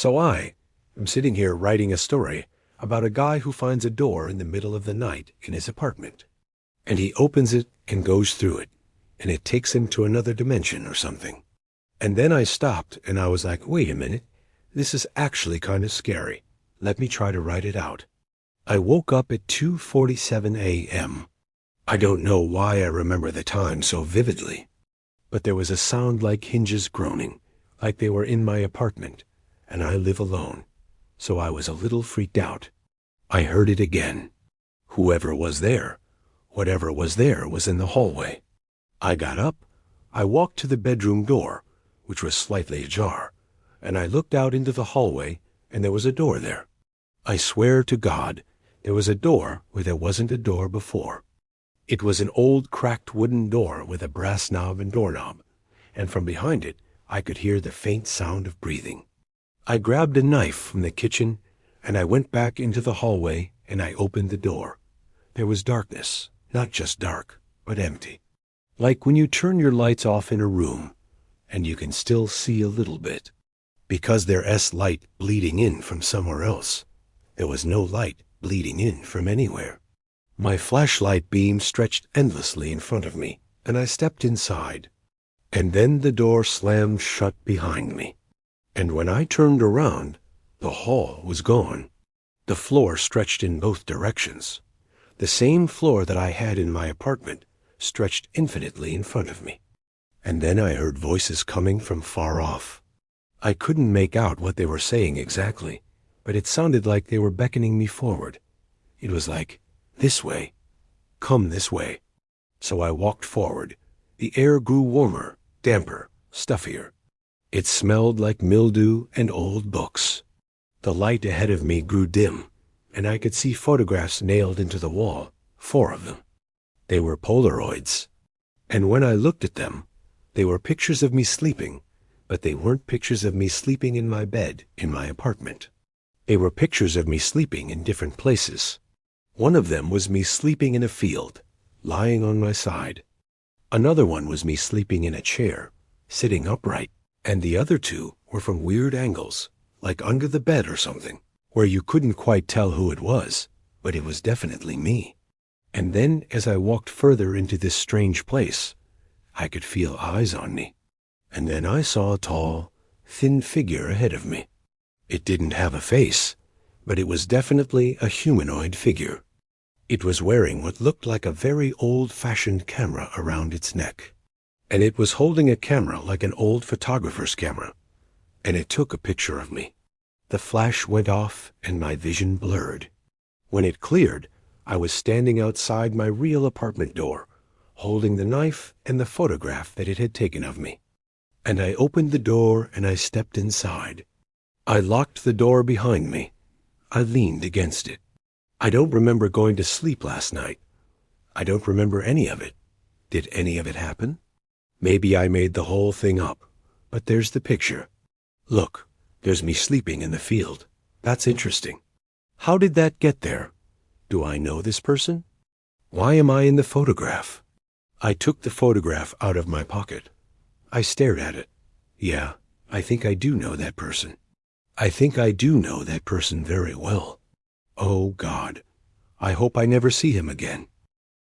So I am sitting here writing a story about a guy who finds a door in the middle of the night in his apartment. And he opens it and goes through it, and it takes him to another dimension or something. And then I stopped and I was like, wait a minute, this is actually kind of scary. Let me try to write it out. I woke up at 2:47 a.m. I don't know why I remember the time so vividly, but there was a sound like hinges groaning, like they were in my apartment, and I live alone, so I was a little freaked out. I heard it again. Whoever was there, whatever was there, was in the hallway. I got up, I walked to the bedroom door, which was slightly ajar, and I looked out into the hallway, and there was a door there. I swear to God, there was a door where there wasn't a door before. It was an old cracked wooden door with a brass knob and doorknob, and from behind it I could hear the faint sound of breathing. I grabbed a knife from the kitchen, and I went back into the hallway, and I opened the door. There was darkness, not just dark, but empty. Like when you turn your lights off in a room, and you can still see a little bit. Because there's light bleeding in from somewhere else, there was no light bleeding in from anywhere. My flashlight beam stretched endlessly in front of me, and I stepped inside. And then the door slammed shut behind me. And when I turned around, the hall was gone. The floor stretched in both directions. The same floor that I had in my apartment stretched infinitely in front of me. And then I heard voices coming from far off. I couldn't make out what they were saying exactly, but it sounded like they were beckoning me forward. It was like, this way. Come this way. So I walked forward. The air grew warmer, damper, stuffier. It smelled like mildew and old books. The light ahead of me grew dim, and I could see photographs nailed into the wall, 4 of them. They were Polaroids. And when I looked at them, they were pictures of me sleeping, but they weren't pictures of me sleeping in my bed in my apartment. They were pictures of me sleeping in different places. One of them was me sleeping in a field, lying on my side. Another one was me sleeping in a chair, sitting upright. And the other 2 were from weird angles, like under the bed or something, where you couldn't quite tell who it was, but it was definitely me. And then as I walked further into this strange place, I could feel eyes on me. And then I saw a tall, thin figure ahead of me. It didn't have a face, but it was definitely a humanoid figure. It was wearing what looked like a very old-fashioned camera around its neck. And it was holding a camera like an old photographer's camera. And it took a picture of me. The flash went off and my vision blurred. When it cleared, I was standing outside my real apartment door, holding the knife and the photograph that it had taken of me. And I opened the door and I stepped inside. I locked the door behind me. I leaned against it. I don't remember going to sleep last night. I don't remember any of it. Did any of it happen? Maybe I made the whole thing up, but there's the picture. Look, there's me sleeping in the field. That's interesting. How did that get there? Do I know this person? Why am I in the photograph? I took the photograph out of my pocket. I stared at it. Yeah, I think I do know that person. I think I do know that person very well. Oh, God, I hope I never see him again.